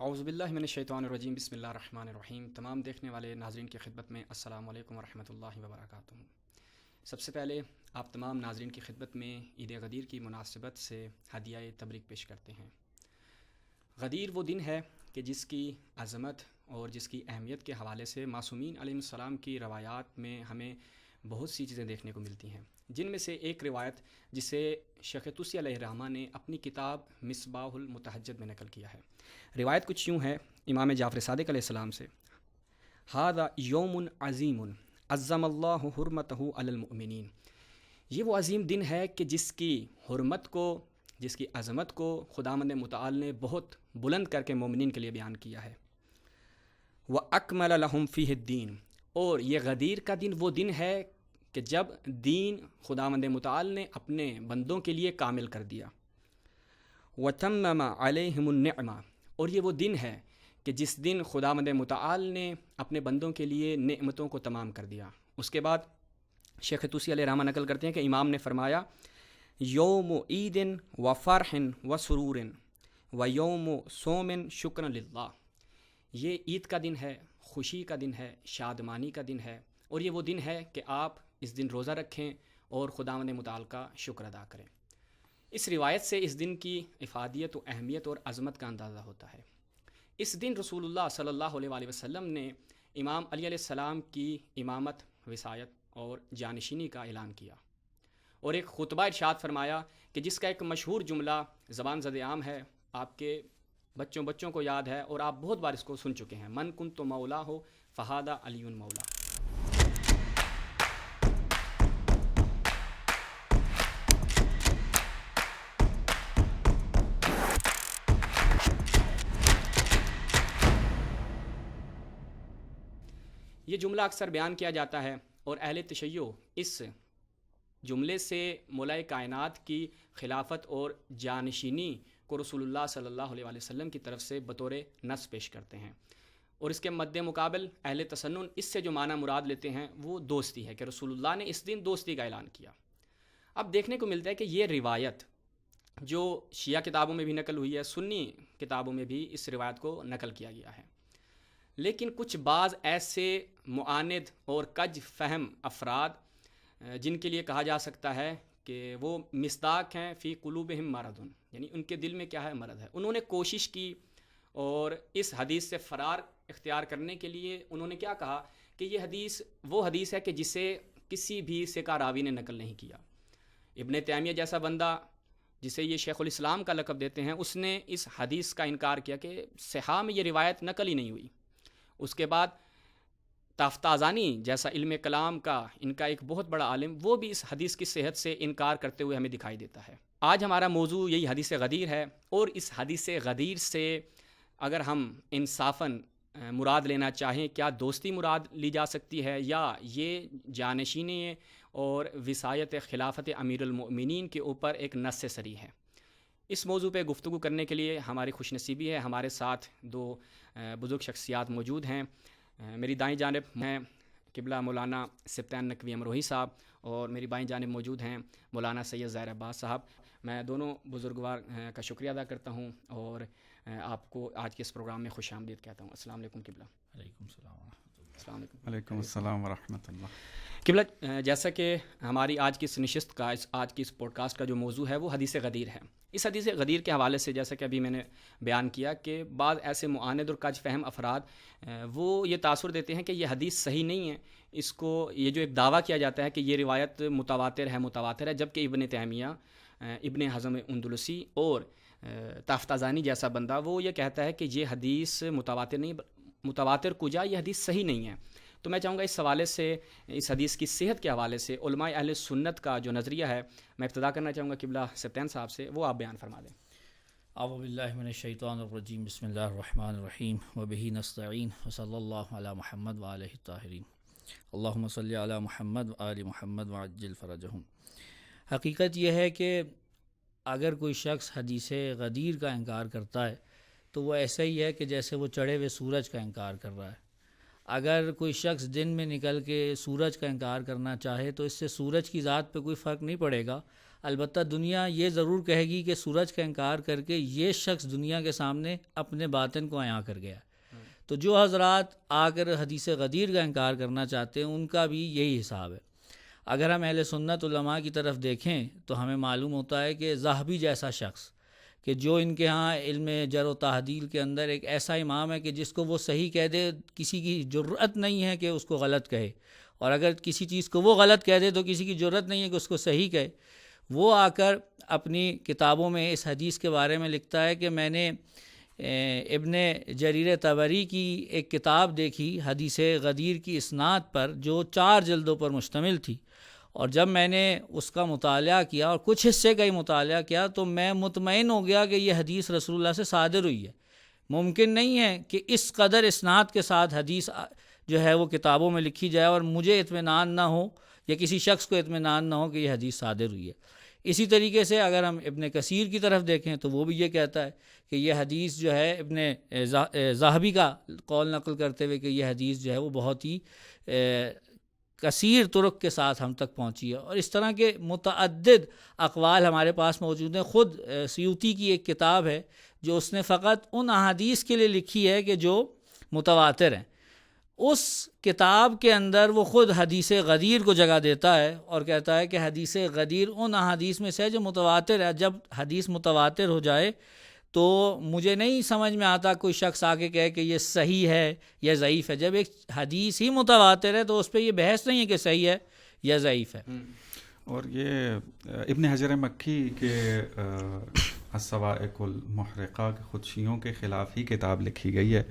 اعوذ باللہ من الشیطان الرجیم بسم اللہ الرحمن الرحیم۔ تمام دیکھنے والے ناظرین کی خدمت میں السلام علیکم ورحمۃ اللہ وبرکاتہ۔ سب سے پہلے آپ تمام ناظرین کی خدمت میں عید غدیر کی مناسبت سے ہدیہ تبریک پیش کرتے ہیں۔ غدیر وہ دن ہے کہ جس کی عظمت اور جس کی اہمیت کے حوالے سے معصومین علیہ السلام کی روایات میں ہمیں بہت سی چیزیں دیکھنے کو ملتی ہیں، جن میں سے ایک روایت جسے شیخ طوسی علیہ الرحمہ نے اپنی کتاب مصباح المتہجد میں نقل کیا ہے۔ روایت کچھ یوں ہے امام جعفر صادق علیہ السلام سے: ھذا یوم عظیم عظم اللہ حرمتہ علی المؤمنین۔ یہ وہ عظیم دن ہے کہ جس کی حرمت کو، جس کی عظمت کو خداوند متعال نے بہت بلند کر کے مومنین کے لیے بیان کیا ہے۔ وَأَكْمَلَ لَهُمْ فِيهِ الدِّينَ، اور یہ غدیر کا دن وہ دن ہے کہ جب دین خداوند متعال نے اپنے بندوں کے لیے کامل کر دیا۔ وَتَمَّمَ عَلَيْهِمُ النِّعْمَةَ، اور یہ وہ دن ہے کہ جس دن خداوند متعال نے اپنے بندوں کے لیے نعمتوں کو تمام کر دیا۔ اس کے بعد شیخ طوسی علیہ الرحمہ نقل کرتے ہیں کہ امام نے فرمایا: یوم عید و فرح و سرور و یوم صوم شکر للہ۔ یہ عید کا دن ہے، خوشی کا دن ہے، شادمانی کا دن ہے، اور یہ وہ دن ہے کہ آپ اس دن روزہ رکھیں اور خداوند متعال کا شکر ادا کریں۔ اس روایت سے اس دن کی افادیت و اہمیت اور عظمت کا اندازہ ہوتا ہے۔ اس دن رسول اللہ صلی اللہ علیہ وآلہ وسلم نے امام علی علیہ السلام کی امامت، وصایت اور جانشینی کا اعلان کیا، اور ایک خطبہ ارشاد فرمایا کہ جس کا ایک مشہور جملہ زبان زد عام ہے، آپ کے بچوں کو یاد ہے، اور آپ بہت بار اس کو سن چکے ہیں: من کنت مولا ہو فہذا علی مولا۔ یہ جملہ اکثر بیان کیا جاتا ہے، اور اہل تشیع اس جملے سے مولا کائنات کی خلافت اور جانشینی کو رسول اللہ صلی اللہ علیہ وآلہ وسلم کی طرف سے بطور نص پیش کرتے ہیں، اور اس کے مد مقابل اہل تسنن اس سے جو معنی مراد لیتے ہیں وہ دوستی ہے، کہ رسول اللہ نے اس دن دوستی کا اعلان کیا۔ اب دیکھنے کو ملتا ہے کہ یہ روایت جو شیعہ کتابوں میں بھی نقل ہوئی ہے، سنی کتابوں میں بھی اس روایت کو نقل کیا گیا ہے، لیکن کچھ بعض ایسے معاند اور کج فہم افراد جن کے لیے کہا جا سکتا ہے کہ وہ مصداق ہیں فی قلوبہم مرض، یعنی ان کے دل میں کیا ہے؟ مرض ہے۔ انہوں نے کوشش کی اور اس حدیث سے فرار اختیار کرنے کے لیے انہوں نے کیا کہا کہ یہ حدیث وہ حدیث ہے کہ جسے کسی بھی ثقہ راوی نے نقل نہیں کیا۔ ابن تیمیہ جیسا بندہ جسے یہ شیخ الاسلام کا لقب دیتے ہیں، اس نے اس حدیث کا انکار کیا کہ صحاح میں یہ روایت نقل ہی نہیں ہوئی۔ اس کے بعد تافتازانی جیسا علم کلام کا ان کا ایک بہت بڑا عالم، وہ بھی اس حدیث کی صحت سے انکار کرتے ہوئے ہمیں دکھائی دیتا ہے۔ آج ہمارا موضوع یہی حدیث غدیر ہے، اور اس حدیث غدیر سے اگر ہم انصافاً مراد لینا چاہیں، کیا دوستی مراد لی جا سکتی ہے، یا یہ جانشینی اور وصایت خلافت امیر المؤمنین کے اوپر ایک نص صریح ہے؟ اس موضوع پہ گفتگو کرنے کے لیے ہماری خوش نصیبی ہے، ہمارے ساتھ دو بزرگ شخصیات موجود ہیں۔ میری دائیں جانب ہیں قبلہ مولانا سبطین نقوی امروہی صاحب، اور میری بائیں جانب موجود ہیں مولانا سید ظاہر عباس صاحب۔ میں دونوں بزرگوار کا شکریہ ادا کرتا ہوں، اور آپ کو آج کے اس پروگرام میں خوش آمدید کہتا ہوں۔ السلام علیکم قبلہ۔ وعلیکم السلام ورحمۃ اللہ۔ السلام علیکم۔ وعلیکم السلام ورحمۃ اللہ۔ قبلہ، جیسا کہ ہماری آج کی اس نشست کا، آج کی اس پوڈ کاسٹ کا جو موضوع ہے وہ حدیث غدیر ہے۔ اس حدیث غدیر کے حوالے سے جیسا کہ ابھی میں نے بیان کیا کہ بعض ایسے معاند اور کج فہم افراد وہ یہ تاثر دیتے ہیں کہ یہ حدیث صحیح نہیں ہے، اس کو یہ جو ایک دعویٰ کیا جاتا ہے کہ یہ روایت متواتر ہے، جبکہ ابن تیمیہ، ابن حزم اندلسی اور تافتازانی جیسا بندہ وہ یہ کہتا ہے کہ یہ حدیث متواتر نہیں، متواتر کجا، یہ حدیث صحیح نہیں ہے۔ تو میں چاہوں گا اس حوالے سے، اس حدیث کی صحت کے حوالے سے علماء اہل سنت کا جو نظریہ ہے، میں ابتدا کرنا چاہوں گا قبلہ سبطین صاحب سے، وہ آپ بیان فرما دیں۔ اعوذ باللہ من الشیطان الرجیم، بسم اللہ الرحمن الرحیم، وبہ نستعین، وصلی اللہ علی محمد وآلہ الطاہرین، اللہم صلی علی محمد وآل محمد وعجل فرجہم۔ حقیقت یہ ہے کہ اگر کوئی شخص حدیث غدیر کا انکار کرتا ہے تو وہ ایسا ہی ہے کہ جیسے وہ چڑھے ہوئے سورج کا انکار کر رہا ہے۔ اگر کوئی شخص دن میں نکل کے سورج کا انکار کرنا چاہے تو اس سے سورج کی ذات پہ کوئی فرق نہیں پڑے گا، البتہ دنیا یہ ضرور کہے گی کہ سورج کا انکار کر کے یہ شخص دنیا کے سامنے اپنے باطن کو عیاں کر گیا. تو جو حضرات آ کر حدیث غدیر کا انکار کرنا چاہتے ہیں ان کا بھی یہی حساب ہے. اگر ہم اہل سنت علماء کی طرف دیکھیں تو ہمیں معلوم ہوتا ہے کہ ذہبی جیسا شخص کہ جو ان کے ہاں علم جرح و تعدیل کے اندر ایک ایسا امام ہے کہ جس کو وہ صحیح کہہ دے کسی کی جرأت نہیں ہے کہ اس کو غلط کہے، اور اگر کسی چیز کو وہ غلط کہہ دے تو کسی کی جرأت نہیں ہے کہ اس کو صحیح کہے. وہ آ کر اپنی کتابوں میں اس حدیث کے بارے میں لکھتا ہے کہ میں نے ابن جریر طبری کی ایک کتاب دیکھی حدیث غدیر کی اسناد پر جو 4 جلدوں پر مشتمل تھی، اور جب میں نے اس کا مطالعہ کیا اور کچھ حصے کا ہی مطالعہ کیا تو میں مطمئن ہو گیا کہ یہ حدیث رسول اللہ سے صادر ہوئی ہے. ممکن نہیں ہے کہ اس قدر اسناد کے ساتھ حدیث جو ہے وہ کتابوں میں لکھی جائے اور مجھے اطمینان نہ ہو یا کسی شخص کو اطمینان نہ ہو کہ یہ حدیث صادر ہوئی ہے. اسی طریقے سے اگر ہم ابن کثیر کی طرف دیکھیں تو وہ بھی یہ کہتا ہے کہ یہ حدیث جو ہے ابن ذہبی کا قول نقل کرتے ہوئے کہ یہ حدیث جو ہے وہ بہت ہی کثیر طرق کے ساتھ ہم تک پہنچی ہے. اور اس طرح کے متعدد اقوال ہمارے پاس موجود ہیں. خود سیوطی کی ایک کتاب ہے جو اس نے فقط ان احادیث کے لیے لکھی ہے کہ جو متواتر ہیں. اس کتاب کے اندر وہ خود حدیث غدیر کو جگہ دیتا ہے اور کہتا ہے کہ حدیث غدیر ان احادیث میں سے ہے جو متواتر ہے. جب حدیث متواتر ہو جائے تو مجھے نہیں سمجھ میں آتا کوئی شخص آگے کہے کہ یہ صحیح ہے یا ضعیف ہے. جب ایک حدیث ہی متواتر ہے تو اس پہ یہ بحث نہیں ہے کہ صحیح ہے یا ضعیف ہے. اور یہ ابن حجر مکی کے الصواعق المحرقہ خود شیعوں کے خلاف ہی کتاب لکھی گئی ہے.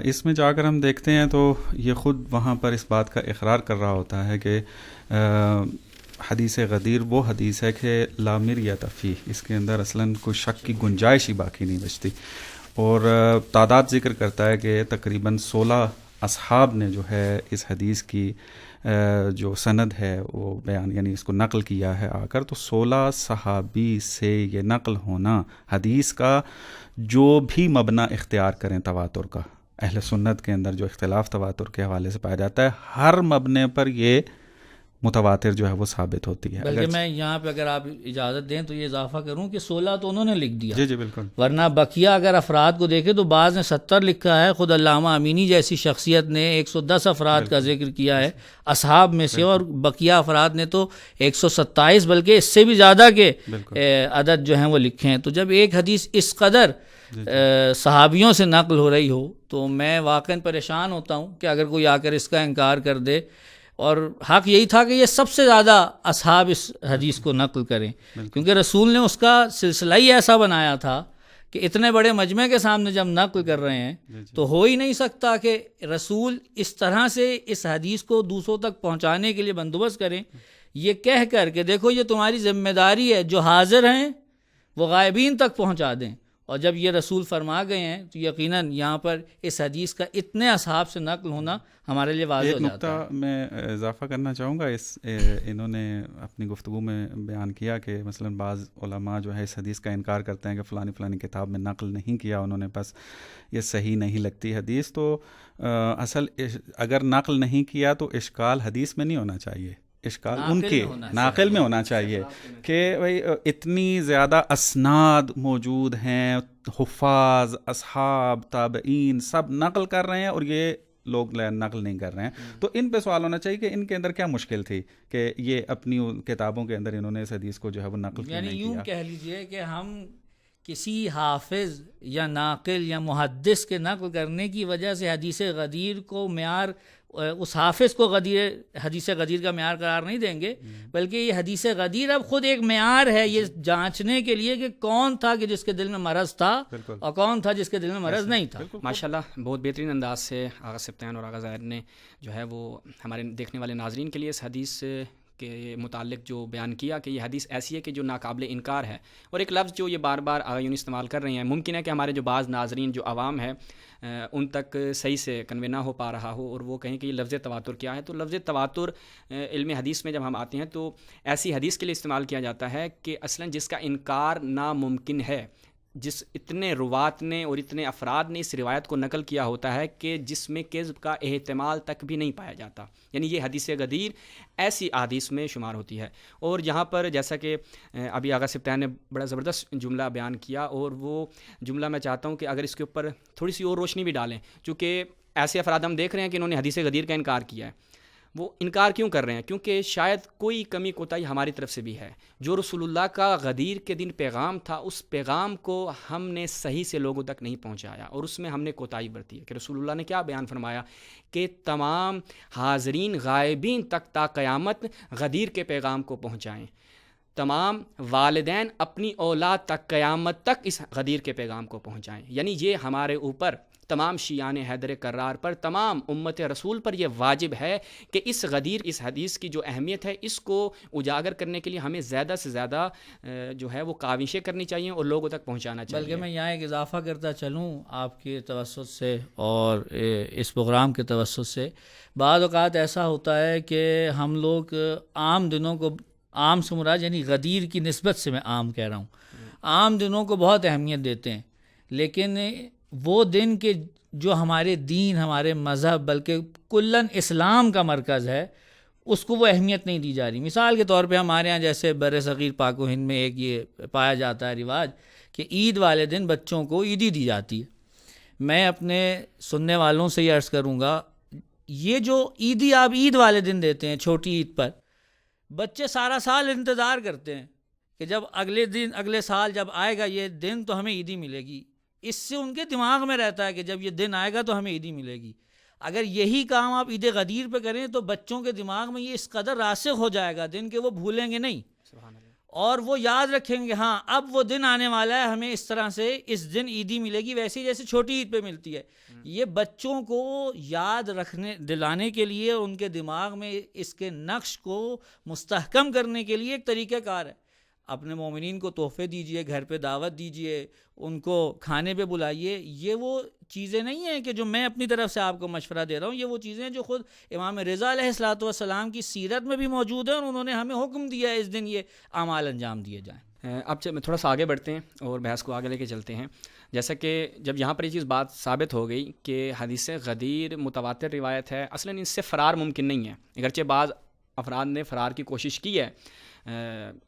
اس میں جا کر ہم دیکھتے ہیں تو یہ خود وہاں پر اس بات کا اقرار کر رہا ہوتا ہے کہ حدیث غدیر وہ حدیث ہے کہ لا مریۃ فیہ، اس کے اندر اصلاً کوئی شک کی گنجائش ہی باقی نہیں بچتی. اور تعداد ذکر کرتا ہے کہ تقریباً 16 اصحاب نے جو ہے اس حدیث کی جو سند ہے وہ بیان یعنی اس کو نقل کیا ہے آ کر. تو 16 صحابی سے یہ نقل ہونا حدیث کا جو بھی مبنی اختیار کریں تواتر کا، اہل سنت کے اندر جو اختلاف تواتر کے حوالے سے پایا جاتا ہے ہر مبنے پر یہ متواتر جو ہے وہ ثابت ہوتی ہے. بلکہ میں یہاں پہ اگر آپ اجازت دیں تو یہ اضافہ کروں کہ 16 تو انہوں نے لکھ دیا. جی بالکل. ورنہ بقیہ اگر افراد کو دیکھیں تو بعض نے 70 لکھا ہے. خود علامہ امینی جیسی شخصیت نے 110 افراد کا ذکر کیا ہے اصحاب میں سے، اور بقیہ افراد نے تو 127 بلکہ اس سے بھی زیادہ کے عدد جو ہیں وہ لکھے ہیں. تو جب ایک حدیث اس قدر صحابیوں سے نقل ہو رہی ہو تو میں واقعاً پریشان ہوتا ہوں کہ اگر کوئی آ کر اس کا انکار کر دے. اور حق یہی تھا کہ یہ سب سے زیادہ اصحاب اس حدیث کو نقل کریں، کیونکہ رسول نے اس کا سلسلہ ہی ایسا بنایا تھا کہ اتنے بڑے مجمع کے سامنے جب نقل کر رہے ہیں تو ہو ہی نہیں سکتا کہ رسول اس طرح سے اس حدیث کو دوسروں تک پہنچانے کے لیے بندوبست کریں یہ کہہ کر کہ دیکھو یہ تمہاری ذمہ داری ہے، جو حاضر ہیں وہ غائبین تک پہنچا دیں. اور جب یہ رسول فرما گئے ہیں تو یقیناً یہاں پر اس حدیث کا اتنے اصحاب سے نقل ہونا ہمارے لیے واضح ہو جاتا ہے. ایک نقطہ میں اضافہ کرنا چاہوں گا. انہوں نے اپنی گفتگو میں بیان کیا کہ مثلاً بعض علماء جو ہے اس حدیث کا انکار کرتے ہیں کہ فلانی کتاب میں نقل نہیں کیا انہوں نے، بس یہ صحیح نہیں لگتی حدیث. تو اصل اگر نقل نہیں کیا تو اشکال حدیث میں نہیں ہونا چاہیے، اشکال ان کے ناقل میں ہونا چاہیے کہ بھئی اتنی زیادہ اسناد موجود ہیں، حفاظ، اصحاب، تابعین سب نقل کر رہے ہیں اور یہ لوگ نقل نہیں کر رہے ہیں. تو ان پہ سوال ہونا چاہیے کہ ان کے اندر کیا مشکل تھی کہ یہ اپنی کتابوں کے اندر انہوں نے اس حدیث کو جو ہے وہ نقل کیا نہیں کیا. یوں کہہ لیجئے کہ ہم کسی حافظ یا ناقل یا محدث کے نقل کرنے کی وجہ سے حدیث غدیر کو معیار، اس حافظ کو حدیث غدیر کا معیار قرار نہیں دیں گے، بلکہ یہ حدیث غدیر اب خود ایک معیار ہے یہ جانچنے کے لیے کہ کون تھا کہ جس کے دل میں مرض تھا اور کون تھا جس کے دل میں مرض نہیں تھا. ماشاءاللہ بہت بہترین انداز سے آغا سبطین اور آغا ظاہر نے جو ہے وہ ہمارے دیکھنے والے ناظرین کے لیے اس حدیث کے متعلق جو بیان کیا کہ یہ حدیث ایسی ہے کہ جو ناقابل انکار ہے. اور ایک لفظ جو یہ بار بار آغا یوں استعمال کر رہے ہیں، ممکن ہے کہ ہمارے جو بعض ناظرین جو عوام ہے ان تک صحیح سے کنوے نہ ہو پا رہا ہو اور وہ کہیں کہ یہ لفظ تواتر کیا ہے. تو لفظ تواتر علم حدیث میں جب ہم آتے ہیں تو ایسی حدیث کے لیے استعمال کیا جاتا ہے کہ اصلاً جس کا انکار ناممکن ہے. جس اتنے روات نے اور اتنے افراد نے اس روایت کو نقل کیا ہوتا ہے کہ جس میں کذب کا احتمال تک بھی نہیں پایا جاتا، یعنی یہ حدیث غدیر ایسی احادیث میں شمار ہوتی ہے۔ اور یہاں پر جیسا کہ ابھی آغا سبتیان نے بڑا زبردست جملہ بیان کیا، اور وہ جملہ میں چاہتا ہوں کہ اگر اس کے اوپر تھوڑی سی اور روشنی بھی ڈالیں، چونکہ ایسے افراد ہم دیکھ رہے ہیں کہ انہوں نے حدیث غدیر کا انکار کیا ہے۔ وہ انکار کیوں کر رہے ہیں؟ کیونکہ شاید کوئی کمی کوتاہی ہماری طرف سے بھی ہے۔ جو رسول اللہ کا غدیر کے دن پیغام تھا، اس پیغام کو ہم نے صحیح سے لوگوں تک نہیں پہنچایا، اور اس میں ہم نے کوتاہی برتی ہے کہ رسول اللہ نے کیا بیان فرمایا کہ تمام حاضرین غائبین تک تا قیامت غدیر کے پیغام کو پہنچائیں، تمام والدین اپنی اولاد تک قیامت تک اس غدیر کے پیغام کو پہنچائیں۔ یعنی یہ ہمارے اوپر، تمام شیعان حیدر کرار پر، تمام امت رسول پر یہ واجب ہے کہ اس غدیر، اس حدیث کی جو اہمیت ہے، اس کو اجاگر کرنے کے لیے ہمیں زیادہ سے زیادہ جو ہے وہ کاوشیں کرنی چاہیے اور لوگوں تک پہنچانا چاہیے۔ بلکہ میں یہاں ایک اضافہ کرتا چلوں آپ کے توسط سے اور اس پروگرام کے توسط سے، بعض اوقات ایسا ہوتا ہے کہ ہم لوگ عام دنوں کو، عام سے مراد یعنی غدیر کی نسبت سے میں عام کہہ رہا ہوں، عام دنوں کو بہت اہمیت دیتے ہیں، لیکن وہ دن کے جو ہمارے دین، ہمارے مذہب، بلکہ کلاً اسلام کا مرکز ہے، اس کو وہ اہمیت نہیں دی جا رہی۔ مثال کے طور پہ ہمارے ہاں جیسے بر صغیر پاک و ہند میں ایک یہ پایا جاتا ہے رواج کہ عید والے دن بچوں کو عیدی دی جاتی ہے۔ میں اپنے سننے والوں سے یہ عرض کروں گا، یہ جو عیدی آپ عید والے دن دیتے ہیں، چھوٹی عید پر، بچے سارا سال انتظار کرتے ہیں کہ جب اگلے سال جب آئے گا یہ دن تو ہمیں عیدی ملے گی۔ اس سے ان کے دماغ میں رہتا ہے کہ جب یہ دن آئے گا تو ہمیں عیدی ملے گی۔ اگر یہی کام آپ عید غدیر پہ کریں تو بچوں کے دماغ میں یہ اس قدر راسخ ہو جائے گا دن کہ وہ بھولیں گے نہیں، اور وہ یاد رکھیں گے ہاں اب وہ دن آنے والا ہے، ہمیں اس طرح سے اس دن عیدی ملے گی، ویسے ہی جیسے چھوٹی عید پہ ملتی ہے۔ یہ بچوں کو یاد رکھنے دلانے کے لیے، ان کے دماغ میں اس کے نقش کو مستحکم کرنے کے لیے ایک طریقہ کار ہے۔ اپنے مومنین کو تحفے دیجئے، گھر پہ دعوت دیجئے، ان کو کھانے پہ بلائیے۔ یہ وہ چیزیں نہیں ہیں کہ جو میں اپنی طرف سے آپ کو مشورہ دے رہا ہوں، یہ وہ چیزیں ہیں جو خود امام رضا علیہ الصلوۃ والسلام کی سیرت میں بھی موجود ہیں، اور انہوں نے ہمیں حکم دیا ہے اس دن یہ اعمال انجام دیے جائیں۔ اب تھوڑا سا آگے بڑھتے ہیں اور بحث کو آگے لے کے چلتے ہیں۔ جیسا کہ جب یہاں پر یہ چیز بات ثابت ہو گئی کہ حدیث غدیر متواتر روایت ہے، اصلاً اس سے فرار ممکن نہیں ہے، اگرچہ بعض افراد نے فرار کی کوشش کی ہے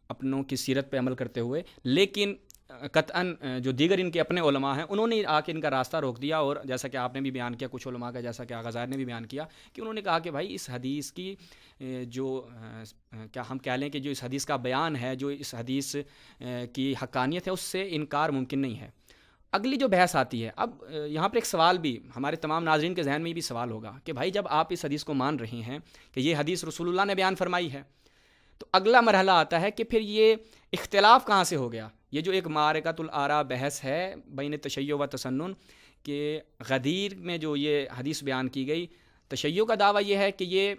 اپنوں کی سیرت پہ عمل کرتے ہوئے، لیکن قطعاً جو دیگر ان کے اپنے علماء ہیں انہوں نے آ کے ان کا راستہ روک دیا، اور جیسا کہ آپ نے بھی بیان کیا کچھ علماء کا، جیسا کہ آغا ظاہر نے بھی بیان کیا کہ انہوں نے کہا کہ بھائی اس حدیث کی جو کیا ہم کہہ لیں کہ جو اس حدیث کا بیان ہے، جو اس حدیث کی حقانیت ہے، اس سے انکار ممکن نہیں ہے۔ اگلی جو بحث آتی ہے، اب یہاں پر ایک سوال بھی ہمارے تمام ناظرین کے ذہن میں بھی سوال ہوگا کہ بھائی جب آپ اس حدیث کو مان رہے ہیں کہ یہ حدیث رسول اللہ نے بیان فرمائی ہے، تو اگلا مرحلہ آتا ہے کہ پھر یہ اختلاف کہاں سے ہو گیا؟ یہ جو ایک معرکۃ الآراء بحث ہے بین تشیع و تسنن کہ غدیر میں جو یہ حدیث بیان کی گئی، تشیع کا دعویٰ یہ ہے کہ یہ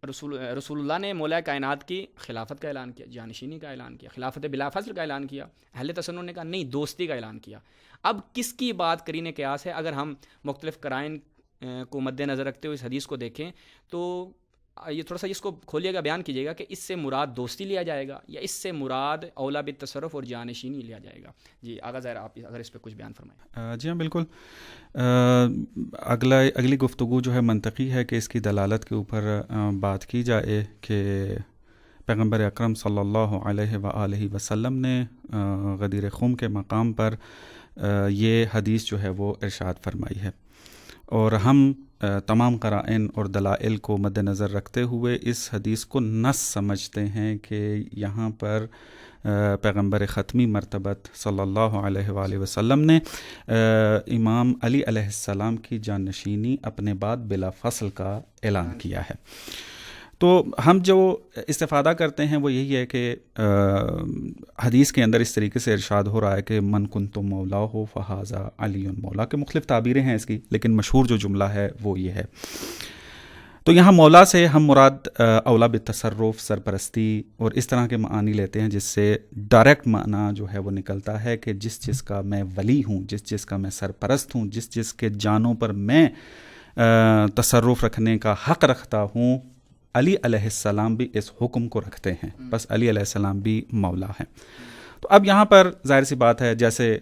رسول اللہ نے مولا کائنات کی خلافت کا اعلان کیا، جانشینی کا اعلان کیا، خلافت بلا فصل کا اعلان کیا۔ اہل تسنن نے کہا نہیں، دوستی کا اعلان کیا۔ اب کس کی بات قرین قیاس ہے؟ اگر ہم مختلف قرائن کو مد نظر رکھتے ہوئے اس حدیث کو دیکھیں تو یہ تھوڑا سا اس کو کھولیے گا، بیان کیجیے گا کہ اس سے مراد دوستی لیا جائے گا یا اس سے مراد اولا بالتصرف اور جانشینی لیا جائے گا؟ جی آغا ظاہر آپ اگر اس پہ کچھ بیان فرمائیں۔ جی ہاں بالکل، اگلی گفتگو جو ہے منطقی ہے کہ اس کی دلالت کے اوپر بات کی جائے کہ پیغمبر اکرم صلی اللہ علیہ وآلہ وسلم نے غدیر خم کے مقام پر یہ حدیث جو ہے وہ ارشاد فرمائی ہے، اور ہم تمام قرائن اور دلائل کو مد نظر رکھتے ہوئے اس حدیث کو نص سمجھتے ہیں کہ یہاں پر پیغمبر ختمی مرتبت صلی اللہ علیہ وآلہ وسلم نے امام علی علیہ السلام کی جانشینی اپنے بعد بلا فصل کا اعلان کیا ہے۔ تو ہم جو استفادہ کرتے ہیں وہ یہی ہے کہ حدیث کے اندر اس طریقے سے ارشاد ہو رہا ہے کہ من کنت مولا ہو فہذا علی مولا، کے مختلف تعبیریں ہیں اس کی، لیکن مشہور جو جملہ ہے وہ یہ ہے۔ تو یہاں مولا سے ہم مراد اولا بالتصرف، سرپرستی اور اس طرح کے معانی لیتے ہیں، جس سے ڈائریکٹ معنی جو ہے وہ نکلتا ہے کہ جس کا میں ولی ہوں، جس کا میں سرپرست ہوں، جس کے جانوں پر میں تصرف رکھنے کا حق رکھتا ہوں، علی علیہ السلام بھی اس حکم کو رکھتے ہیں، بس علی علیہ السلام بھی مولا ہیں۔ تو اب یہاں پر ظاہر سی بات ہے، جیسے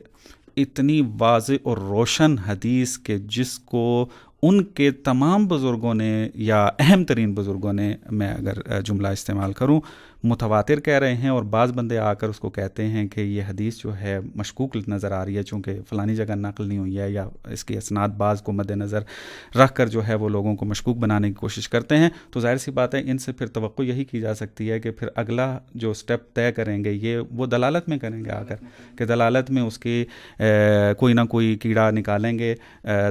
اتنی واضح اور روشن حدیث کہ جس کو ان کے تمام بزرگوں نے یا اہم ترین بزرگوں نے، میں اگر جملہ استعمال کروں، متواتر کہہ رہے ہیں، اور بعض بندے آ کر اس کو کہتے ہیں کہ یہ حدیث جو ہے مشکوک نظر آ رہی ہے چونکہ فلانی جگہ نقل نہیں ہوئی ہے، یا اس کی اسناد بعض کو مد نظر رکھ کر جو ہے وہ لوگوں کو مشکوک بنانے کی کوشش کرتے ہیں، تو ظاہر سی بات ہے ان سے پھر توقع یہی کی جا سکتی ہے کہ پھر اگلا جو سٹیپ طے کریں گے یہ وہ دلالت میں کریں گے آ کر، کہ دلالت میں اس کی کوئی نہ کوئی کیڑا نکالیں گے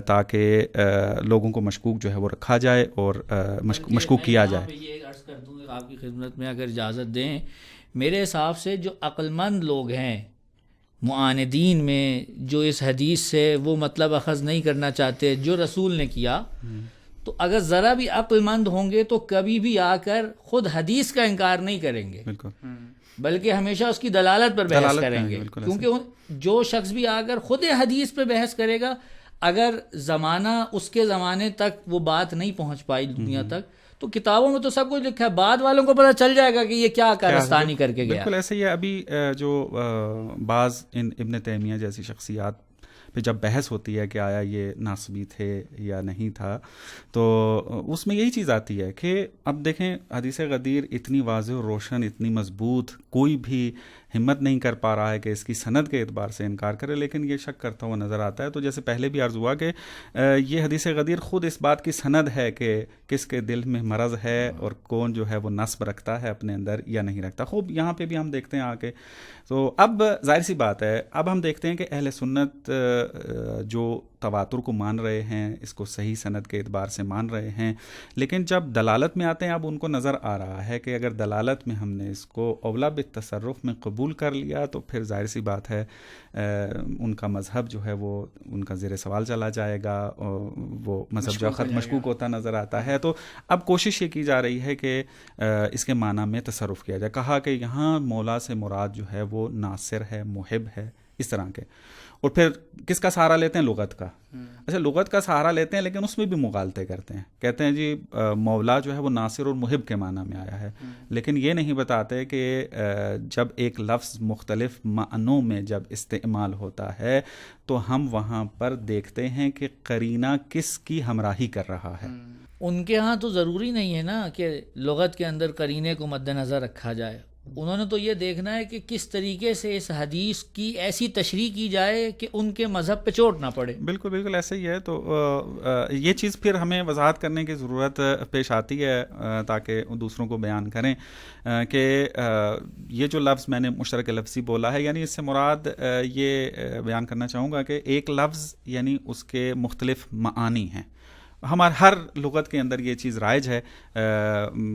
تاکہ لوگوں کو مشکوک جو ہے وہ رکھا جائے اور مشکوک کیا جائے۔ یہ عرض کر دوں آپ کی خدمت میں اگر اجازت دیں، میرے حساب سے جو عقل مند لوگ ہیں معاندین میں، جو اس حدیث سے وہ مطلب اخذ نہیں کرنا چاہتے جو رسول نے کیا، تو اگر ذرا بھی عقل مند ہوں گے تو کبھی بھی آ کر خود حدیث کا انکار نہیں کریں گے، بلکہ ہمیشہ اس کی دلالت پر بحث کریں گے، کیونکہ جو شخص بھی آ کر خود حدیث پہ بحث کرے گا، اگر زمانہ اس کے زمانے تک وہ بات نہیں پہنچ پائی دنیا تک، تو کتابوں میں تو سب کچھ لکھا ہے، بعد والوں کو پتہ چل جائے گا کہ یہ کیا کارستانی کر کے گیا۔ بالکل ایسے ہی ہے۔ ابھی جو بعض ابن تیمیہ جیسی شخصیات پہ جب بحث ہوتی ہے کہ آیا یہ ناسبی تھے یا نہیں تھا، تو اس میں یہی چیز آتی ہے کہ اب دیکھیں حدیث غدیر اتنی واضح و روشن، اتنی مضبوط، کوئی بھی ہمت نہیں کر پا رہا ہے کہ اس کی سند کے اعتبار سے انکار کرے، لیکن یہ شک کرتا ہوا نظر آتا ہے۔ تو جیسے پہلے بھی عرض ہوا کہ یہ حدیث غدیر خود اس بات کی سند ہے کہ کس کے دل میں مرض ہے اور کون جو ہے وہ نصب رکھتا ہے اپنے اندر یا نہیں رکھتا۔ خوب یہاں پہ بھی ہم دیکھتے ہیں آ کے، تو اب ظاہر سی بات ہے، اب ہم دیکھتے ہیں کہ اہل سنت جو تواتر کو مان رہے ہیں، اس کو صحیح سند کے اعتبار سے مان رہے ہیں، لیکن جب دلالت میں آتے ہیں اب ان کو نظر آ رہا ہے کہ اگر دلالت میں ہم نے اس کو اولا بالتصرف میں قبول کر لیا تو پھر ظاہر سی بات ہے ان کا مذہب جو ہے وہ ان کا زیر سوال چلا جائے گا، وہ مذہب جو خط مشکوک ہوتا نظر آتا ہے۔ تو اب کوشش یہ کی جا رہی ہے کہ اس کے معنی میں تصرف کیا جائے۔ کہا کہ یہاں مولا سے مراد جو ہے وہ ناصر ہے، محب ہے، اس طرح کے، اور پھر کس کا سہارا لیتے ہیں؟ لغت کا۔ اچھا لغت کا سہارا لیتے ہیں لیکن اس میں بھی مغالطے کرتے ہیں، کہتے ہیں جی مولا جو ہے وہ ناصر اور محب کے معنی میں آیا ہے، لیکن یہ نہیں بتاتے کہ جب ایک لفظ مختلف معنوں میں جب استعمال ہوتا ہے تو ہم وہاں پر دیکھتے ہیں کہ قرینہ کس کی ہمراہی کر رہا ہے۔ ان کے ہاں تو ضروری نہیں ہے نا کہ لغت کے اندر قرینے کو مد نظر رکھا جائے، انہوں نے تو یہ دیکھنا ہے کہ کس طریقے سے اس حدیث کی ایسی تشریح کی جائے کہ ان کے مذہب پہ چوٹ نہ پڑے۔ بالکل بالکل ایسا ہی ہے۔ تو یہ چیز پھر ہمیں وضاحت کرنے کی ضرورت پیش آتی ہے تاکہ دوسروں کو بیان کریں کہ یہ جو لفظ میں نے مشترک لفظی بولا ہے، یعنی اس سے مراد یہ بیان کرنا چاہوں گا کہ ایک لفظ یعنی اس کے مختلف معانی ہیں۔ ہمارے ہر لغت کے اندر یہ چیز رائج ہے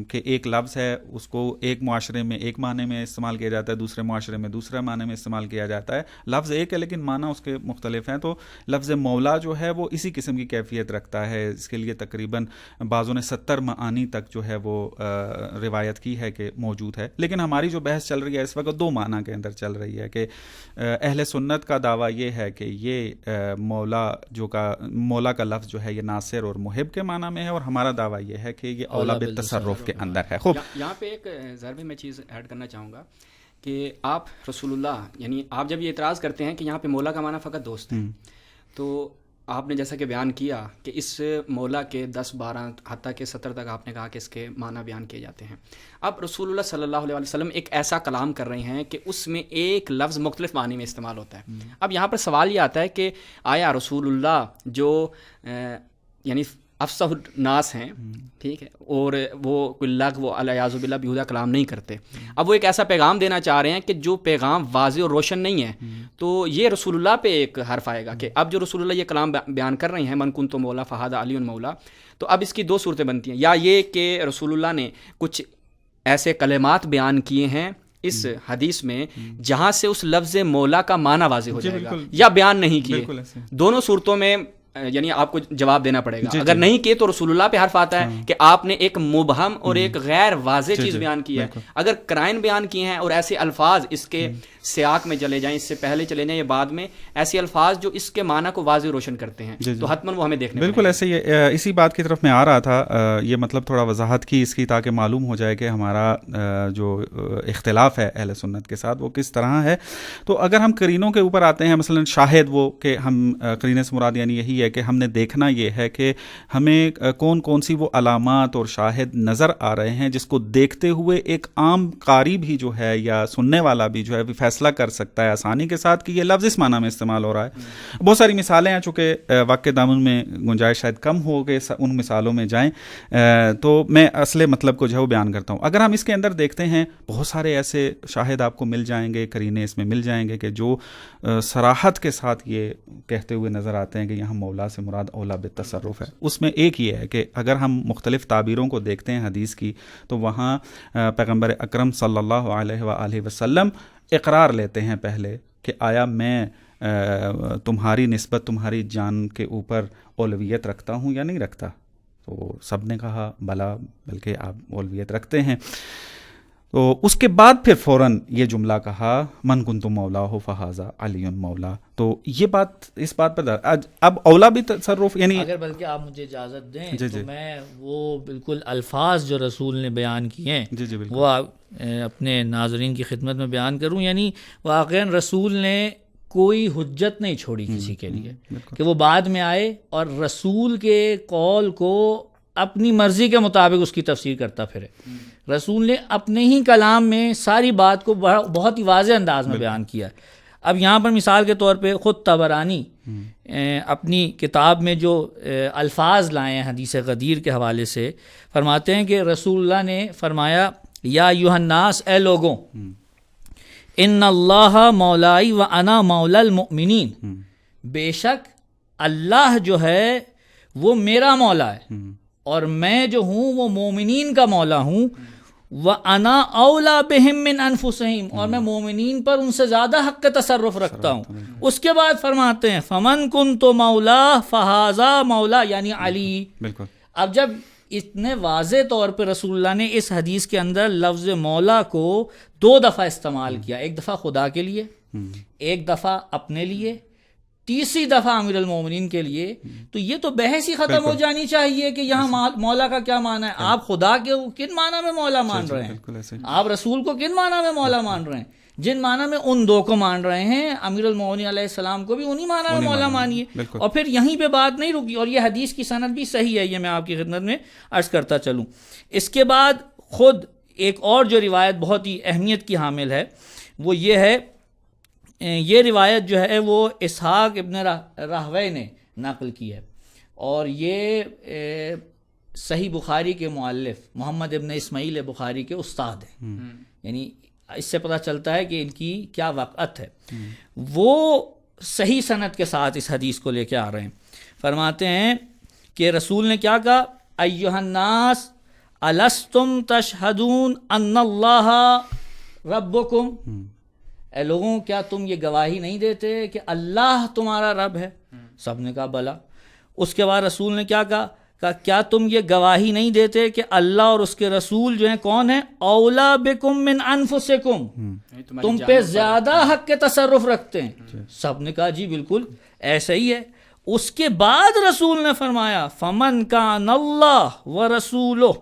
کہ ایک لفظ ہے، اس کو ایک معاشرے میں ایک معنی میں استعمال کیا جاتا ہے، دوسرے معاشرے میں دوسرے معنی میں استعمال کیا جاتا ہے۔ لفظ ایک ہے لیکن معنی اس کے مختلف ہیں۔ تو لفظ مولا جو ہے وہ اسی قسم کی کیفیت رکھتا ہے، اس کے لیے تقریباً بعضوں نے 70 معانی تک جو ہے وہ روایت کی ہے کہ موجود ہے، لیکن ہماری جو بحث چل رہی ہے اس وقت دو معنی کے اندر چل رہی ہے کہ اہل سنت کا دعویٰ یہ ہے کہ یہ مولا کا لفظ جو ہے یہ ناصر اور محب کے معنی میں ہے، اور ہمارا دعویٰ یہ ہے کہ یہ اولا بالتصرف کے اندر ہے۔ خوب یہاں پہ ایک ضرب میں چیز ایڈ کرنا چاہوں گا کہ آپ رسول اللہ، یعنی آپ جب یہ اعتراض کرتے ہیں کہ یہاں پہ مولا کا معنی فقط دوست ہے، تو آپ نے جیسا کہ بیان کیا کہ اس مولا کے 10 12 حتیٰ کہ 70 تک آپ نے کہا کہ اس کے معنی بیان کیے جاتے ہیں۔ اب رسول اللہ صلی اللہ علیہ وسلم ایک ایسا کلام کر رہے ہیں کہ اس میں ایک لفظ مختلف معنی میں استعمال ہوتا ہے۔ اب یہاں پر سوال یہ آتا ہے کہ آیا رسول اللہ جو یعنی افصح الناس ہیں، ٹھیک ہے، اور وہ کوئی لغو الیاذ باللہ بیہودہ کلام نہیں کرتے، اب وہ ایک ایسا پیغام دینا چاہ رہے ہیں کہ جو پیغام واضح اور روشن نہیں ہے، تو یہ رسول اللہ پہ ایک حرف آئے گا کہ اب جو رسول اللہ یہ کلام بیان کر رہے ہیں من کنت مولا فہذا علی مولا، تو اب اس کی دو صورتیں بنتی ہیں، یا یہ کہ رسول اللہ نے کچھ ایسے کلمات بیان کیے ہیں اس حدیث میں جہاں سے اس لفظ مولا کا معنی واضح ہو جائے گا، یا بیان نہیں کیے، دونوں صورتوں میں یعنی آپ کو جواب دینا پڑے گا۔ اگر نہیں کیے تو رسول اللہ پہ حرف آتا ہے کہ آپ نے ایک مبہم اور ایک غیر واضح چیز بیان کی ہے۔ اگر قرائن بیان کیے ہیں اور ایسے الفاظ اس کے سیاق میں چلے جائیں، اس سے پہلے چلے جائیں یا بعد میں، ایسے الفاظ جو اس کے معنی کو واضح روشن کرتے ہیں تو حتماً وہ ہمیں دیکھنے بالکل ایسے ہی اسی بات کی طرف میں آ رہا تھا، یہ مطلب تھوڑا وضاحت کی اس کی تاکہ معلوم ہو جائے کہ ہمارا جو اختلاف ہے اہل سنت کے ساتھ وہ کس طرح ہے. تو اگر ہم قرینوں کے اوپر آتے ہیں، مثلا شاہد، وہ کہ ہم قرینے سے مراد یعنی یہی ہے کہ ہم نے دیکھنا یہ ہے کہ ہمیں کون کون سی وہ علامات اور شاہد نظر آ رہے ہیں جس کو دیکھتے ہوئے ایک عام قاری بھی جو ہے یا سننے والا بھی جو ہے فیصلہ کر سکتا ہے آسانی کے ساتھ کہ یہ لفظ اس معنی میں استعمال ہو رہا ہے. بہت ساری مثالیں ہیں، چونکہ وقت کے دامن میں گنجائش شاید کم ہو کہ ان مثالوں میں جائیں، تو میں اصل مطلب کو جو ہے وہ بیان کرتا ہوں. اگر ہم اس کے اندر دیکھتے ہیں بہت سارے ایسے شاہد آپ کو مل جائیں گے، قرینے اس میں مل جائیں گے کہ جو صراحت کے ساتھ یہ کہتے ہوئے نظر آتے ہیں کہ یہاں مولا سے مراد اولا بالتصرف ہے. اس میں ایک یہ ہے کہ اگر ہم مختلف تعبیروں کو دیکھتے ہیں حدیث کی تو وہاں پیغمبر اکرم صلی اللہ علیہ وآلہ وسلم اقرار لیتے ہیں پہلے کہ آیا میں تمہاری نسبت تمہاری جان کے اوپر اولویت رکھتا ہوں یا نہیں رکھتا. تو سب نے کہا بلا، بلکہ آپ اولویت رکھتے ہیں. تو اس کے بعد پھر فوراً یہ جملہ کہا من کنت مولا ہو فہذا علی مولا. تو یہ بات اس بات پر اب اولا بھی تصرف یعنی اگر بلکہ آپ مجھے اجازت دیں تو میں وہ بالکل الفاظ جو رسول نے بیان کیے ہیں وہ اپنے ناظرین کی خدمت میں بیان کروں. یعنی واقعاً رسول نے کوئی حجت نہیں چھوڑی کسی کے لیے کہ وہ بعد میں آئے اور رسول کے قول کو اپنی مرضی کے مطابق اس کی تفسیر کرتا پھرے. رسول نے اپنے ہی کلام میں ساری بات کو بہت ہی واضح انداز میں بیان کیا. اب یہاں پر مثال کے طور پہ خود طبرانی اپنی کتاب میں جو الفاظ لائے ہیں حدیث غدیر کے حوالے سے، فرماتے ہیں کہ رسول اللہ نے فرمایا یا ایھا الناس، اے لوگوں، ان اللہ مولائی و انا مولا المؤمنین، بے شک اللہ جو ہے وہ میرا مولا ہے اور میں جو ہوں وہ مومنین کا مولا ہوں. وَأَنَا أَوْلَى بِهِم مِّنْ أَنفُسِهِمْ، اور میں مومنین پر ان سے زیادہ حق تصرف رکھتا ہوں. اس کے بعد فرماتے ہیں فَمَنْ كُنْتُ مَوْلَاهُ فَهَذَا مَوْلَا، یعنی علی. اب جب اتنے واضح طور پہ رسول اللہ نے اس حدیث کے اندر لفظ مولا کو 2 دفعہ استعمال کیا، ایک دفعہ خدا کے لیے، ایک دفعہ اپنے لیے، تیسری دفعہ امیر المومنین کے لیے، تو یہ تو بحث ہی ختم ہو جانی چاہیے کہ یہاں مولا کا کیا معنی ہے. آپ خدا کے کن معنی میں مولا مان رہے ہیں، آپ رسول کو کن معنی میں مولا مان رہے ہیں. جن معنی میں ان 2 کو مان رہے ہیں، امیر المومنین علیہ السلام کو بھی انہی معنی میں مولا مانیے. اور پھر یہیں پہ بات نہیں رکی، اور یہ حدیث کی سند بھی صحیح ہے، یہ میں آپ کی خدمت میں عرض کرتا چلوں. اس کے بعد خود ایک اور جو روایت بہت ہی اہمیت کی حامل ہے وہ یہ ہے، یہ روایت جو ہے وہ اسحاق ابن راہوے نے نقل کی ہے، اور یہ صحیح بخاری کے مؤلف محمد ابن اسماعیل بخاری کے استاد ہیں. یعنی اس سے پتہ چلتا ہے کہ ان کی کیا وقعت ہے. وہ صحیح سند کے ساتھ اس حدیث کو لے کے آ رہے ہیں. فرماتے ہیں کہ رسول نے کیا کہا، ایھا الناس الستم تشہدون ان اللہ ربکم، اے لوگوں کیا تم یہ گواہی نہیں دیتے کہ اللہ تمہارا رب ہے. سب نے کہا بلا. اس کے بعد رسول نے کیا کہا، کیا تم یہ گواہی نہیں دیتے کہ اللہ اور اس کے رسول جو ہیں کون ہیں، اولا بکم من انفسکم، تم پہ زیادہ حق کے تصرف رکھتے ہیں. سب نے کہا جی بالکل ایسا ہی ہے. اس کے بعد رسول نے فرمایا فمن کان اللہ ورسولہ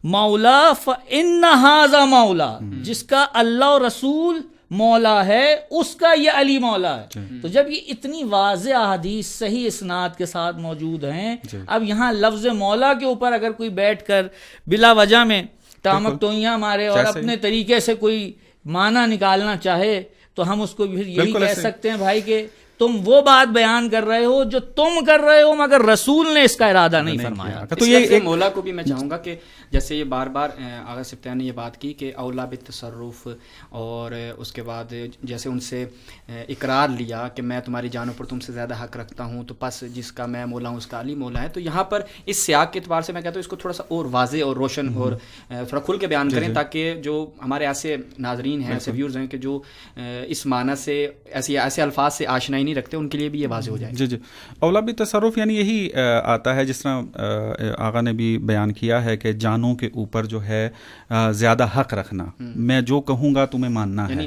مولا فإن ھذا مولا، جس کا اللہ اور رسول مولا ہے اس کا یہ علی مولا ہے. تو جب یہ اتنی واضح احادیث صحیح اسناد کے ساتھ موجود ہیں، اب یہاں لفظ مولا کے اوپر اگر کوئی بیٹھ کر بلا وجہ میں ٹامک ٹوئیاں مارے اور اپنے طریقے سے کوئی معنی نکالنا چاہے تو ہم اس کو پھر یہی کہہ سکتے ہیں بھائی کہ تم وہ بات بیان کر رہے ہو جو تم کر رہے ہو، مگر رسول نے اس کا ارادہ نہیں فرمایا. تو یہ مولا کو بھی میں چاہوں گا کہ جیسے یہ بار بار آغا سبتیان نے یہ بات کی کہ اولا بالتصرف، اور اس کے بعد جیسے ان سے اقرار لیا کہ میں تمہاری جانوں پر تم سے زیادہ حق رکھتا ہوں، تو پس جس کا میں مولا ہوں اس کا علی مولا ہے. تو یہاں پر اس سیاق کے اعتبار سے میں کہتا ہوں اس کو تھوڑا سا اور واضح اور روشن اور تھوڑا کھل کے بیان کریں تاکہ جو ہمارے ایسے ناظرین ہیں، ایسے ویورز ہیں کہ جو اس معنی سے ایسے الفاظ سے آشنائی نہیں رکھتے، ان کے لیے بھی یہ واضح ہو جائے. جی اولا بالتصرف یعنی یہی آتا ہے جس طرح آقا نے بھی بیان کیا ہے کہ جانوں کے اوپر جو ہے زیادہ حق رکھنا، میں جو کہوں گا تمہیں ماننا ہے.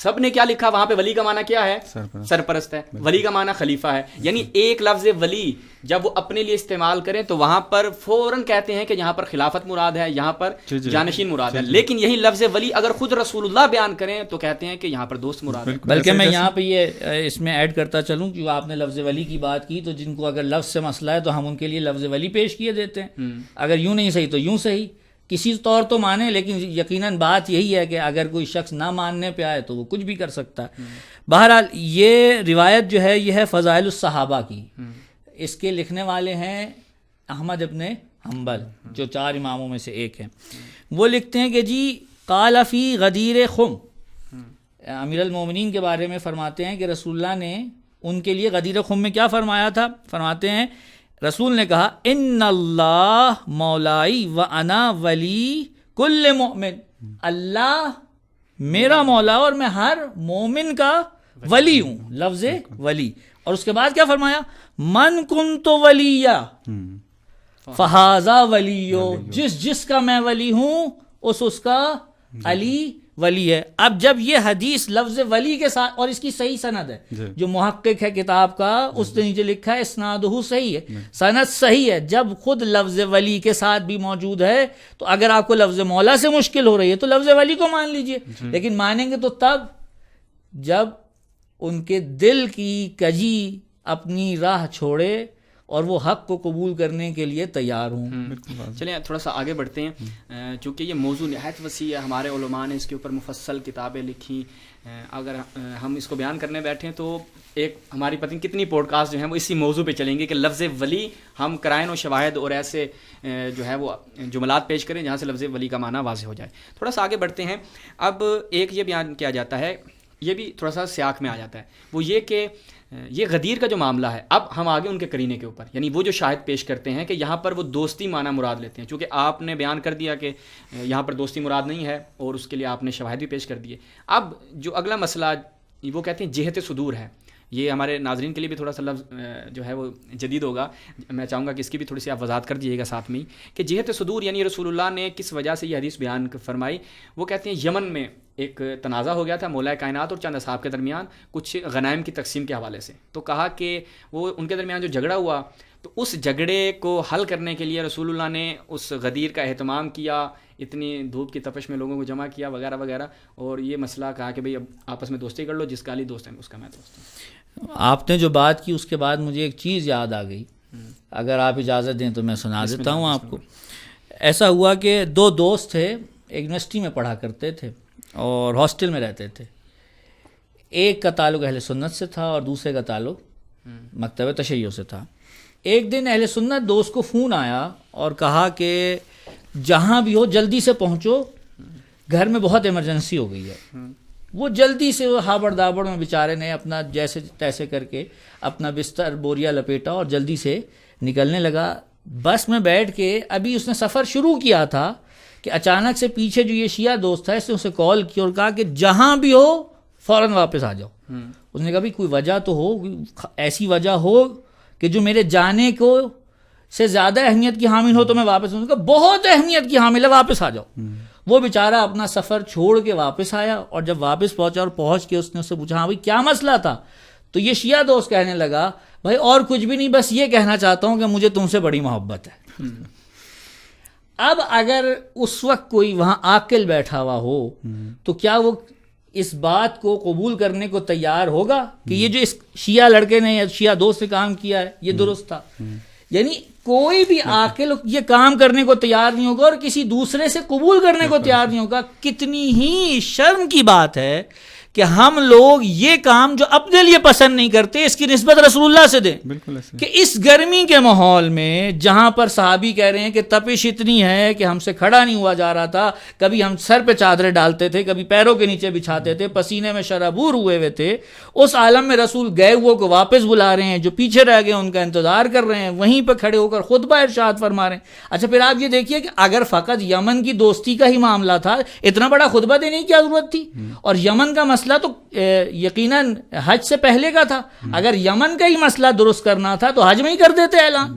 سب نے کیا لکھا وہاں پہ؟ ولی کا معنی کیا ہے؟ سرپرست ہے. ولی کا معنی خلیفہ ہے. یعنی ایک لفظ ولی جب وہ اپنے لیے استعمال کریں تو وہاں پر فوراً کہتے ہیں کہ یہاں پر خلافت مراد ہے, یہاں پر جانشین مراد ہے. لیکن یہی لفظ ولی اگر خود رسول اللہ بیان کریں تو کہتے ہیں کہ یہاں پر دوست مراد ہے. بلکہ میں یہاں پہ یہ اس میں ایڈ کرتا چلوں کہ آپ نے لفظ ولی کی بات کی, تو جن کو اگر لفظ سے مسئلہ ہے تو ہم ان کے لیے لفظ ولی پیش کیے دیتے ہیں. اگر یوں نہیں صحیح تو یوں صحیح, کسی طور تو مانے, لیکن یقیناً بات یہی ہے کہ اگر کوئی شخص نہ ماننے پہ آئے تو وہ کچھ بھی کر سکتا ہے. بہرحال یہ روایت جو ہے یہ ہے فضائل الصحابہ کی. اس کے لکھنے والے ہیں احمد ابن حنبل, جو 4 اماموں میں سے ایک ہیں. وہ لکھتے ہیں کہ جی قال فی غدیر خم, امیر المومنین کے بارے میں فرماتے ہیں کہ رسول اللہ نے ان کے لیے غدیر خم میں کیا فرمایا تھا. فرماتے ہیں رسول نے کہا ان اللہ مولائی و انا ولی کل مؤمن, اللہ میرا مولا اور میں ہر مومن کا ولی ہوں, لفظ ولی. اور اس کے بعد کیا فرمایا؟ من کنت ولیہ فہذا ولیو, جس کا میں ولی ہوں اس کا علی ولی ہے. اب جب یہ حدیث لفظ ولی کے ساتھ, اور اس کی صحیح سند ہے, جو محقق ہے کتاب کا اس نے نیچے لکھا ہے اسنادہ صحیح ہے, سند صحیح ہے. جب خود لفظ ولی کے ساتھ بھی موجود ہے تو اگر آپ کو لفظ مولا سے مشکل ہو رہی ہے تو لفظ ولی کو مان لیجئے. لیکن مانیں گے تو تب جب ان کے دل کی کجی اپنی راہ چھوڑے اور وہ حق کو قبول کرنے کے لیے تیار ہوں. چلیں تھوڑا سا آگے بڑھتے ہیں, چونکہ یہ موضوع نہایت وسیع ہے. ہمارے علماء نے اس کے اوپر مفصل کتابیں لکھی. اگر ہم اس کو بیان کرنے بیٹھیں تو ایک ہماری پتہ نہیں کتنی پوڈ کاسٹ جو ہیں وہ اسی موضوع پہ چلیں گے کہ لفظ ولی ہم قرائن و شواہد اور ایسے جو ہے وہ جملات پیش کریں جہاں سے لفظ ولی کا معنی واضح ہو جائے. تھوڑا سا آگے بڑھتے ہیں. اب ایک یہ بیان کیا جاتا ہے, یہ بھی تھوڑا سا سیاق میں آ جاتا ہے, وہ یہ کہ یہ غدیر کا جو معاملہ ہے, اب ہم آگے ان کے قرینے کے اوپر, یعنی وہ جو شاہد پیش کرتے ہیں کہ یہاں پر وہ دوستی معنی مراد لیتے ہیں. چونکہ آپ نے بیان کر دیا کہ یہاں پر دوستی مراد نہیں ہے اور اس کے لیے آپ نے شواہد بھی پیش کر دیے. اب جو اگلا مسئلہ وہ کہتے ہیں جہت صدور ہے. یہ ہمارے ناظرین کے لیے بھی تھوڑا سا لفظ جو ہے وہ جدید ہوگا, میں چاہوں گا کہ اس کی بھی تھوڑی سی آپ وضاحت کر دیجیے گا ساتھ میں کہ جہت صدور یعنی رسول اللہ نے کس وجہ سے یہ حدیث بیان فرمائی. وہ کہتے ہیں یمن میں ایک تنازع ہو گیا تھا مولا کائنات اور چند اصحاب کے درمیان کچھ غنائم کی تقسیم کے حوالے سے. تو کہا کہ وہ ان کے درمیان جو جھگڑا ہوا تو اس جھگڑے کو حل کرنے کے لیے رسول اللہ نے اس غدیر کا اہتمام کیا, اتنی دھوپ کی تپش میں لوگوں کو جمع کیا وغیرہ وغیرہ, اور یہ مسئلہ کہا کہ بھئی اب آپس میں دوستی کر لو, جس کا علی دوست ہے اس کا میں دوست ہوں. آپ نے جو بات کی اس کے بعد مجھے ایک چیز یاد آ گئی, اگر آپ اجازت دیں تو میں سنا دیتا ہوں آپ کو. ایسا ہوا کہ 2 دوست تھے, ایک یونیورسٹی میں پڑھا کرتے تھے اور ہاسٹل میں رہتے تھے. ایک کا تعلق اہل سنت سے تھا اور دوسرے کا تعلق مکتب تشیع سے تھا. ایک دن اہل سنت دوست کو فون آیا اور کہا کہ جہاں بھی ہو جلدی سے پہنچو, گھر میں بہت ایمرجنسی ہو گئی ہے. وہ جلدی سے ہابڑ دابڑ میں بیچارے نے اپنا جیسے تیسے کر کے اپنا بستر بوریا لپیٹا اور جلدی سے نکلنے لگا. بس میں بیٹھ کے ابھی اس نے سفر شروع کیا تھا کہ اچانک سے پیچھے جو یہ شیعہ دوست تھا اس نے اسے کال کی اور کہا کہ جہاں بھی ہو فوراً واپس آ جاؤ. اس نے کہا بھی کوئی وجہ تو ہو, ایسی وجہ ہو کہ جو میرے جانے کو سے زیادہ اہمیت کی حامل ہو تو میں واپس آؤں. بہت اہمیت کی حامل ہے, واپس آ جاؤ. وہ بیچارہ اپنا سفر چھوڑ کے واپس آیا اور جب واپس پہنچا اور پہنچ کے اس نے اس سے پوچھا ہاں بھائی کیا مسئلہ تھا, تو یہ شیعہ دوست کہنے لگا بھائی اور کچھ بھی نہیں, بس یہ کہنا چاہتا ہوں کہ مجھے تم سے بڑی محبت ہے. اب اگر اس وقت کوئی وہاں عاقل بیٹھا ہوا ہو تو کیا وہ اس بات کو قبول کرنے کو تیار ہوگا کہ یہ جو اس شیعہ لڑکے نے یا شیعہ دوست نے کام کیا ہے یہ درست تھا؟ یعنی کوئی بھی عاقل یہ کام کرنے کو تیار نہیں ہوگا اور کسی دوسرے سے قبول کرنے کو تیار نہیں ہوگا. کتنی ہی شرم کی بات ہے کہ ہم لوگ یہ کام جو اپنے لیے پسند نہیں کرتے اس کی نسبت رسول اللہ سے دیں. کہ اس گرمی کے ماحول میں جہاں پر صحابی کہہ رہے ہیں کہ تپش اتنی ہے کہ ہم سے کھڑا نہیں ہوا جا رہا تھا, کبھی ہم سر پہ چادریں ڈالتے تھے, کبھی پیروں کے نیچے بچھاتے تھے, پسینے میں شرابور ہوئے ہوئے تھے, اس عالم میں رسول گئے ہوئے کو واپس بلا رہے ہیں, جو پیچھے رہ گئے ان کا انتظار کر رہے ہیں, وہیں پہ کھڑے ہو کر خطبہ ارشاد فرما رہے ہیں. اچھا پھر آپ یہ دیکھیے کہ اگر فقط یمن کی دوستی کا ہی معاملہ تھا اتنا بڑا خطبہ دینے کی کیا ضرورت تھی؟ اور یمن کا مسئلہ تو یقیناً حج سے پہلے کا تھا. اگر یمن کا ہی مسئلہ درست کرنا تھا تو حج میں ہی کر دیتے اعلان.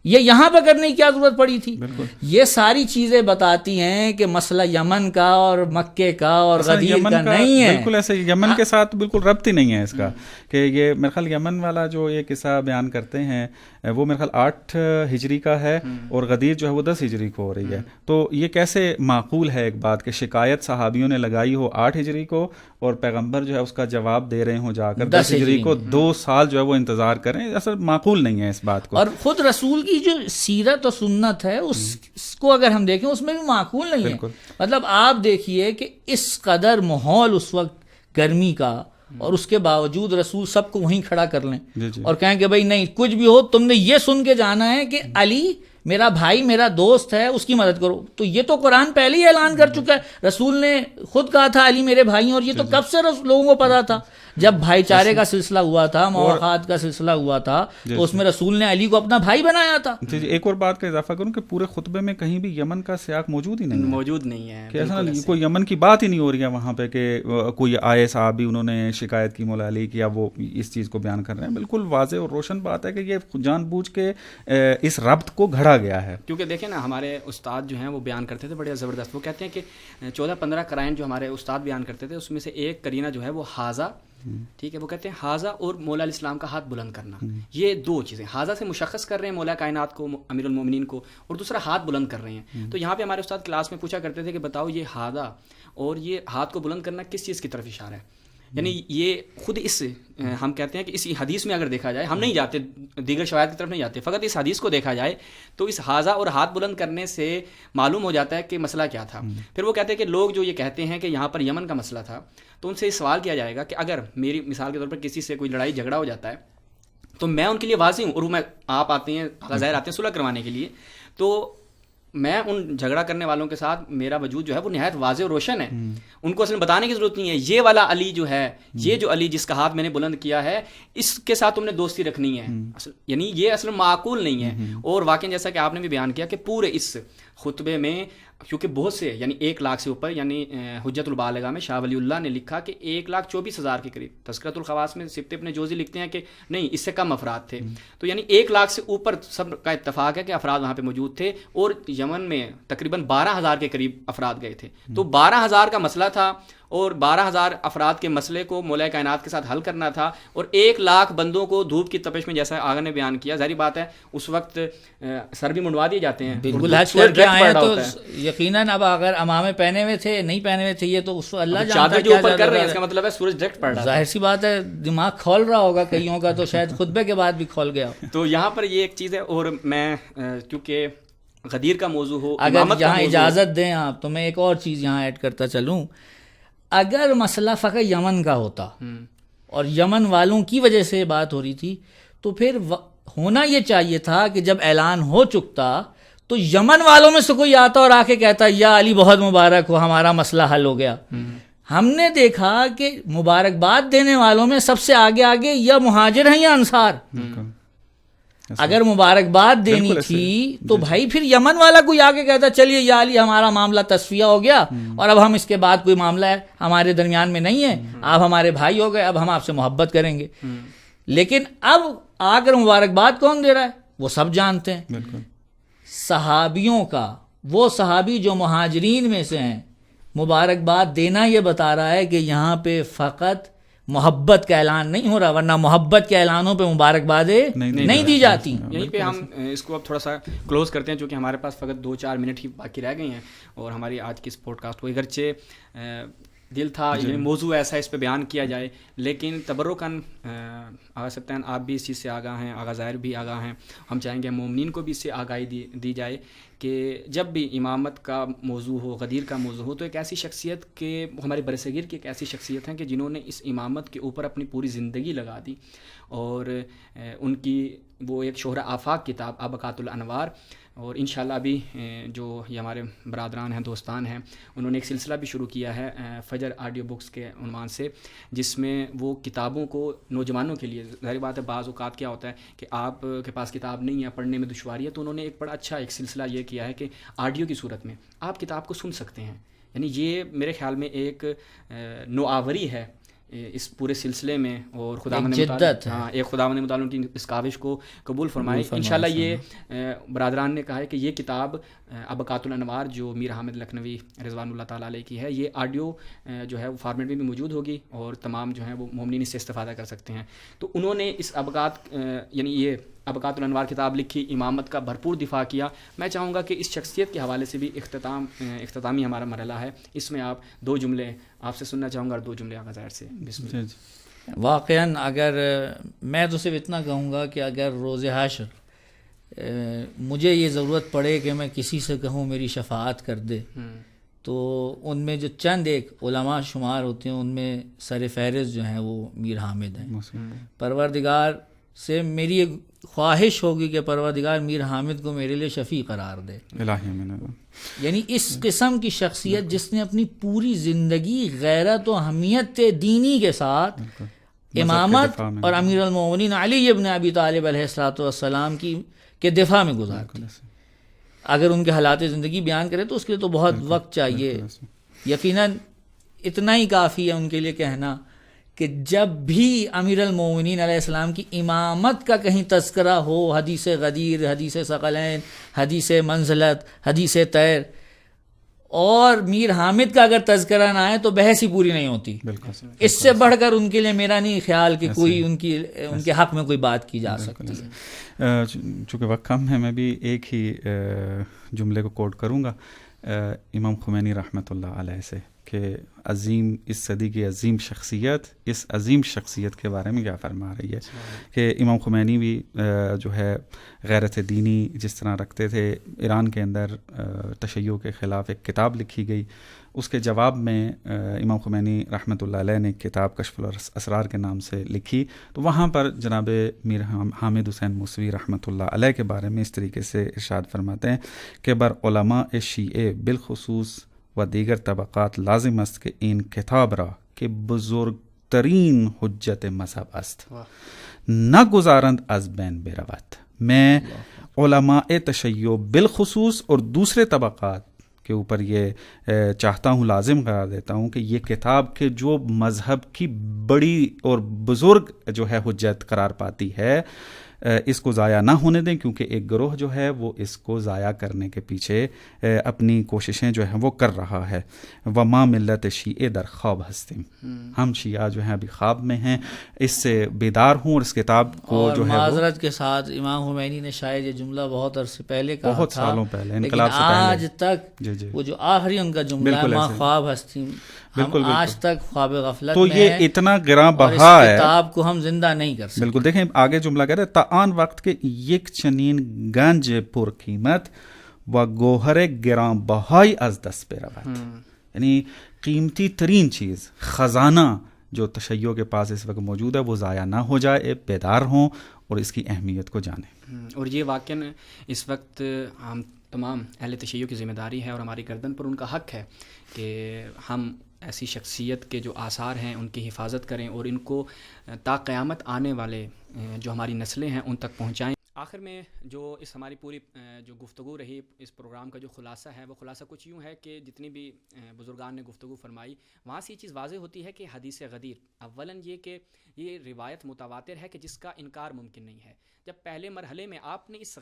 یہ یہاں پہ کرنے کی کیا ضرورت پڑی تھی؟ یہ ساری چیزیں بتاتی ہیں کہ مسئلہ یمن کا اور مکے کا اور غدیر کا نہیں ہے. بالکل ایسے یمن کے ساتھ بالکل ربط ہی نہیں ہے اس کا کہ یہ میرے خیال یمن والا جو یہ قصہ بیان کرتے ہیں وہ میرے خیال 8 ہجری کا ہے اور غدیر جو ہے وہ 10 ہجری کو ہو رہی ہے. تو یہ کیسے معقول ہے ایک بات کہ شکایت صحابیوں نے لگائی ہو 8 ہجری کو اور پیغمبر جو ہے اس کا جواب دے رہے ہوں جا کر 10 ہجری کو، 2 سال جو ہے وہ انتظار کریں؟ اصل معقول نہیں ہے اس بات کو. اور خود رسول کی جو سیرت و سنت ہے اس کو اگر ہم دیکھیں اس میں بھی معقول نہیں ہے. مطلب آپ دیکھیے کہ اس قدر ماحول اس وقت گرمی کا اور اس کے باوجود رسول سب کو وہیں کھڑا کر لیں اور کہیں کہ بھائی نہیں کچھ بھی ہو تم نے یہ سن کے جانا ہے کہ علی میرا بھائی میرا دوست ہے اس کی مدد کرو. تو یہ تو قرآن پہلے ہی اعلان کر چکا ہے. رسول نے خود کہا تھا علی میرے بھائی ہیں، اور یہ تو کب سے لوگوں کو پتا تھا جب بھائی چارے کا سلسلہ ہوا تھا، مواخات کا سلسلہ ہوا تھا تو اس میں رسول نے علی کو اپنا بھائی بنایا تھا. ایک اور بات کا اضافہ کروں کہ پورے خطبے میں کہیں بھی یمن کا سیاق موجود ہی نہیں ہے کہ ایسا کوئی یمن کی بات ہی نہیں ہو رہی ہے وہاں پہ کہ کوئی آئے صاحب بھی انہوں نے شکایت کی مولا علی کی یا وہ اس چیز کو بیان کر رہے ہیں. بالکل واضح اور روشن بات ہے کہ یہ جان بوجھ کے اس ربط کو گھڑا گیا ہے. کیونکہ دیکھیں نا ہمارے استاد جو ہیں وہ بیان کرتے تھے بڑے زبردست. وہ کہتے ہیں کہ 14-15 قرائن جو ہمارے استاد بیان کرتے تھے اس میں سے ایک قرینہ جو ہے وہ حاضہ، ٹھیک ہے، وہ کہتے ہیں حاضہ اور مولا علیہ السلام کا ہاتھ بلند کرنا. یہ 2 چیزیں حاضہ سے مشخص کر رہے ہیں مولا کائنات کو، امیر المومنین کو، اور دوسرا ہاتھ بلند کر رہے ہیں. تو یہاں پہ ہمارے استاد کلاس میں پوچھا کرتے تھے کہ بتاؤ یہ حاضہ اور یہ ہاتھ کو بلند کرنا کس چیز کی طرف اشارہ ہے؟ یعنی یہ خود اس ہم کہتے ہیں کہ اس حدیث میں اگر دیکھا جائے، ہم نہیں جاتے دیگر شواہد کی طرف نہیں جاتے، فقط اس حدیث کو دیکھا جائے تو اس حاضہ اور ہاتھ بلند کرنے سے معلوم ہو جاتا ہے کہ مسئلہ کیا تھا. پھر وہ کہتے ہیں کہ لوگ جو یہ کہتے ہیں کہ یہاں پر یمن کا مسئلہ تھا تو ان سے یہ سوال کیا جائے گا کہ اگر میری مثال کے طور پر کسی سے کوئی لڑائی جھگڑا ہو جاتا ہے تو میں ان کے لیے واضح ہوں، اور آپ آتے ہیں غزائر آتے ہیں صلح کروانے کے لیے، تو میں ان جھگڑا کرنے والوں کے ساتھ میرا وجود جو ہے وہ نہایت واضح اور روشن ہے. ان کو اصل بتانے کی ضرورت نہیں ہے یہ والا علی جو ہے، یہ جو علی جس کا ہاتھ میں نے بلند کیا ہے اس کے ساتھ تم نے دوستی رکھنی ہے. یعنی یہ اصل معقول نہیں ہے. اور واقعی جیسا کہ آپ نے بھی بیان کیا کہ پورے اس خطبے میں کیونکہ بہت سے یعنی 1 لاکھ سے اوپر، یعنی حجت البالغہ میں شاہ ولی اللہ نے لکھا کہ 1,24,000 کے قریب، تذکرۃ الخواص میں سبت ابن جوزی لکھتے ہیں کہ نہیں اس سے کم افراد تھے. تو یعنی 1 لاکھ سے اوپر سب کا اتفاق ہے کہ افراد وہاں پہ موجود تھے، اور یمن میں تقریباً 12,000 کے قریب افراد گئے تھے. تو 12,000 کا مسئلہ تھا اور 12,000 افراد کے مسئلے کو مولا کائنات کے ساتھ حل کرنا تھا، اور 1 لاکھ بندوں کو دھوپ کی تپش میں جیسا آگا نے بیان کیا. ظاہری بات ہے اس وقت سر بھی منڈوا دیے جاتے ہیں. بالکل حج کر کے آئے تو یقیناً اب اگر امامے پہنے ہوئے تھے نہیں پہنے ہوئے تھے یہ تو اس اللہ جانتا ہے جو اوپر کر رہے ہیں، اس کا مطلب ہے سورج ڈائریکٹ پڑ رہا ہے. ظاہر سی بات ہے دماغ کھول رہا ہوگا کئیوں کا، تو شاید خطبے کے بعد بھی کھول گیا. تو یہاں پر یہ ایک چیز ہے. اور میں کیونکہ غدیر کا موضوع ہو، اگر یہاں اجازت دیں آپ تو میں ایک اور چیز یہاں ایڈ کرتا چلوں. اگر مسئلہ فقط یمن کا ہوتا اور یمن والوں کی وجہ سے بات ہو رہی تھی تو پھر ہونا یہ چاہیے تھا کہ جب اعلان ہو چکتا تو یمن والوں میں سے کوئی آتا اور آ کے کہتا یا علی بہت مبارک ہو ہمارا مسئلہ حل ہو گیا. ہم نے دیکھا کہ مبارکباد دینے والوں میں سب سے آگے یا مہاجر ہیں یا انصار. اگر مبارکباد دینی تھی تو بھائی پھر یمن والا کوئی آگے کہتا چلیے یا علی ہمارا معاملہ تصفیہ ہو گیا اور اب ہم اس کے بعد کوئی معاملہ ہے ہمارے درمیان میں نہیں ہے، آپ ہمارے بھائی ہو گئے، اب ہم آپ سے محبت کریں گے. لیکن اب آ کر مبارکباد کون دے رہا ہے وہ سب جانتے ہیں. صحابیوں کا وہ صحابی جو مہاجرین میں سے ہیں مبارکباد دینا یہ بتا رہا ہے کہ یہاں پہ فقط محبت کا اعلان نہیں ہو رہا، ورنہ محبت کے اعلانوں پہ مبارکبادیں نہیں دی جاتی. یہیں پہ ہم اس کو اب تھوڑا سا کلوز کرتے ہیں چونکہ ہمارے پاس فقط 2-4 منٹ ہی باقی رہ گئی ہیں اور ہماری آج کی اس پوڈ کاسٹ کو اگرچہ دل تھا موضوع ایسا اس پہ بیان کیا جائے، لیکن تبرکاً آغا سبتین آپ بھی اس چیز سے آگاہ ہیں، آغا ظاہر بھی آگاہ ہیں، ہم چاہیں گے مومنین کو بھی اس سے آگاہی دی جائے کہ جب بھی امامت کا موضوع ہو، غدیر کا موضوع ہو، تو ایک ایسی شخصیت کے ہمارے برصغیر کی ایک ایسی شخصیت ہیں کہ جنہوں نے اس امامت کے اوپر اپنی پوری زندگی لگا دی، اور ان کی وہ ایک شہرہ آفاق کتاب ابقات الانوار، اور انشاءاللہ ابھی جو یہ ہمارے برادران ہیں، دوستان ہیں، انہوں نے ایک سلسلہ بھی شروع کیا ہے فجر آڈیو بکس کے عنوان سے، جس میں وہ کتابوں کو نوجوانوں کے لیے، ظاہر بات ہے بعض اوقات کیا ہوتا ہے کہ آپ کے پاس کتاب نہیں ہے، پڑھنے میں دشواری ہے، تو انہوں نے ایک بڑا اچھا ایک سلسلہ یہ کیا ہے کہ آڈیو کی صورت میں آپ کتاب کو سن سکتے ہیں. یعنی یہ میرے خیال میں ایک نوآوری ہے اس پورے سلسلے میں اور خداوند جدت ہاں ایک خداوند متعال ان کی اس کاوش کو قبول فرمائے انشاءاللہ. یہ برادران نے کہا ہے کہ یہ کتاب ابقات الانوار جو میر حامد لکھنوی رضوان اللہ تعالیٰ علیہ کی ہے، یہ آڈیو جو ہے وہ فارمیٹ میں بھی موجود ہوگی اور تمام جو ہیں وہ مومنین اس سے استفادہ کر سکتے ہیں. تو انہوں نے اس ابقات یعنی یہ ابقات الانوار کتاب لکھی، امامت کا بھرپور دفاع کیا. میں چاہوں گا کہ اس شخصیت کے حوالے سے بھی اختتامی ہمارا مرحلہ ہے، اس میں آپ 2 جملے آپ سے سننا چاہوں گا اور 2 جملے آغا ظاہر سے. بسم اللہ. واقعاً اگر میں تو صرف اتنا کہوں گا کہ اگر روز حشر مجھے یہ ضرورت پڑے کہ میں کسی سے کہوں میری شفاعت کر دے، تو ان میں جو چند ایک علماء شمار ہوتے ہیں ان میں سر فہرست جو ہیں وہ میر حامد ہیں. پروردگار سے میری ایک خواہش ہوگی کہ پروردگار میر حامد کو میرے لیے شفیع قرار دے. یعنی اس قسم کی شخصیت جس نے اپنی پوری زندگی غیرت و حمیت دینی کے ساتھ امامت اور امیر المومنین علی ابن ابی طالب علیہ الصلوۃ والسلام کے دفاع میں گزار دی. اگر ان کے حالات زندگی بیان کرے تو اس کے لیے تو بہت وقت چاہیے. یقیناً اتنا ہی کافی ہے ان کے لیے کہنا کہ جب بھی امیر المومنین علیہ السلام کی امامت کا کہیں تذکرہ ہو، حدیث غدیر، حدیث ثقلین، حدیث منزلت، حدیث طیر، اور میر حامد کا اگر تذکرہ نہ آئے تو بحث ہی پوری نہیں ہوتی. اس سے بڑھ کر ان کے لیے میرا نہیں خیال کہ کوئی ان کے حق میں کوئی بات کی جا سکتی ہے. چونکہ وقت کم ہے میں بھی ایک ہی جملے کو کوٹ کروں گا امام خمینی رحمۃ اللہ علیہ سے کہ عظیم اس صدی کی عظیم شخصیت، اس عظیم شخصیت کے بارے میں کیا فرما رہی ہے کہ امام خمینی بھی جو ہے غیرت دینی جس طرح رکھتے تھے. ایران کے اندر تشیع کے خلاف ایک کتاب لکھی گئی، اس کے جواب میں امام خمینی رحمۃ اللہ علیہ نے ایک کتاب کشف الاسرار کے نام سے لکھی. تو وہاں پر جناب میر حامد حسین موسوی رحمۃ اللہ علیہ کے بارے میں اس طریقے سے ارشاد فرماتے ہیں کہ بر علماء شیعہ بالخصوص و دیگر طبقات لازم است کہ این کتاب را کہ بزرگ ترین حجت مذہب است نہ گزارند از بین برود. میں علماء تشیع بالخصوص اور دوسرے طبقات کے اوپر یہ چاہتا ہوں، لازم قرار دیتا ہوں کہ یہ کتاب کے جو مذہب کی بڑی اور بزرگ جو ہے حجت قرار پاتی ہے اس کو ضائع نہ ہونے دیں، کیونکہ ایک گروہ جو ہے وہ اس کو ضائع کرنے کے پیچھے اپنی کوششیں جو ہیں وہ کر رہا ہے. وما ملت شیعہ در خواب ہستیم، ہم شیعہ جو ہیں ابھی خواب میں ہیں، اس سے بیدار ہوں اور اس کتاب کو جو ہے معذرت کے ساتھ امام خمینی نے شاید یہ جملہ بہت عرصے پہلے کہا تھا، بہت سالوں پہلے، لیکن انقلاب سے پہلے، آج تک وہ جو آخری ان کا جملہ ہے ما خواب ہستیم، ہم آج تک خواب غفلت تو میں یہ اتنا گراں بہا ہے، کتاب کو ہم زندہ نہیں کر سکتے. بالکل دیکھیں آگے جملہ کہہ رہے تا آن وقت کے یک چنین گنج پر قیمت و گوہر گراں بہائی از دست پہ رود. یعنی قیمتی ترین چیز، خزانہ جو تشیع کے پاس اس وقت موجود ہے وہ ضائع نہ ہو جائے، بیدار ہوں اور اس کی اہمیت کو جانیں. اور یہ واقعاً اس وقت ہم تمام اہل تشیع کی ذمہ داری ہے اور ہماری گردن پر ان کا حق ہے کہ ہم ایسی شخصیت کے جو آثار ہیں ان کی حفاظت کریں اور ان کو تا قیامت آنے والے جو ہماری نسلیں ہیں ان تک پہنچائیں. آخر میں جو اس ہماری پوری جو گفتگو رہی، اس پروگرام کا جو خلاصہ ہے وہ خلاصہ کچھ یوں ہے کہ جتنی بھی بزرگان نے گفتگو فرمائی وہاں سے یہ چیز واضح ہوتی ہے کہ حدیث غدیر اولاً یہ کہ یہ روایت متواتر ہے کہ جس کا انکار ممکن نہیں ہے. جب پہلے مرحلے میں آپ نے اس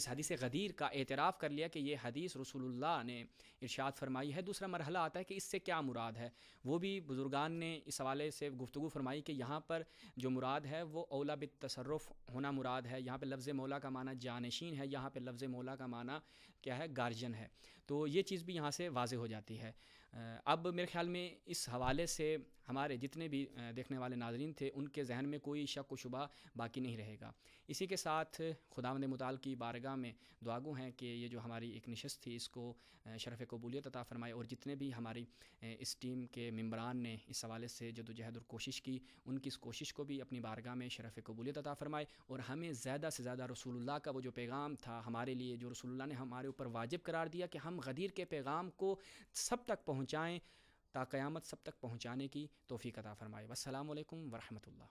حدیث غدیر کا اعتراف کر لیا کہ یہ حدیث رسول اللہ نے ارشاد فرمائی ہے، دوسرا مرحلہ آتا ہے کہ اس سے کیا مراد ہے. وہ بھی بزرگان نے اس حوالے سے گفتگو فرمائی کہ یہاں پر جو مراد ہے وہ اولا بالتصرف ہونا مراد ہے. یہاں پہ لفظ مولا کا معنی جانشین ہے، یہاں پہ لفظ مولا کا معنی کیا ہے، گارجن ہے. تو یہ چیز بھی یہاں سے واضح ہو جاتی ہے. اب میرے خیال میں اس حوالے سے ہمارے جتنے بھی دیکھنے والے ناظرین تھے ان کے ذہن میں کوئی شک و شبہ باقی نہیں رہے گا. اسی کے ساتھ خداوند متعال کی بارگاہ میں دعا گو ہیں کہ یہ جو ہماری ایک نشست تھی اس کو شرف قبولیت عطا فرمائے، اور جتنے بھی ہماری اس ٹیم کے ممبران نے اس حوالے سے جدوجہد اور کوشش کی ان کی اس کوشش کو بھی اپنی بارگاہ میں شرف قبولیت عطا فرمائے، اور ہمیں زیادہ سے زیادہ رسول اللہ کا وہ جو پیغام تھا ہمارے لیے، جو رسول اللہ نے ہمارے اوپر واجب قرار دیا کہ ہم غدیر کے پیغام کو سب تک پہنچائیں، تا قیامت سب تک پہنچانے کی توفیق عطا فرمائے. والسلام علیکم ورحمۃ اللہ.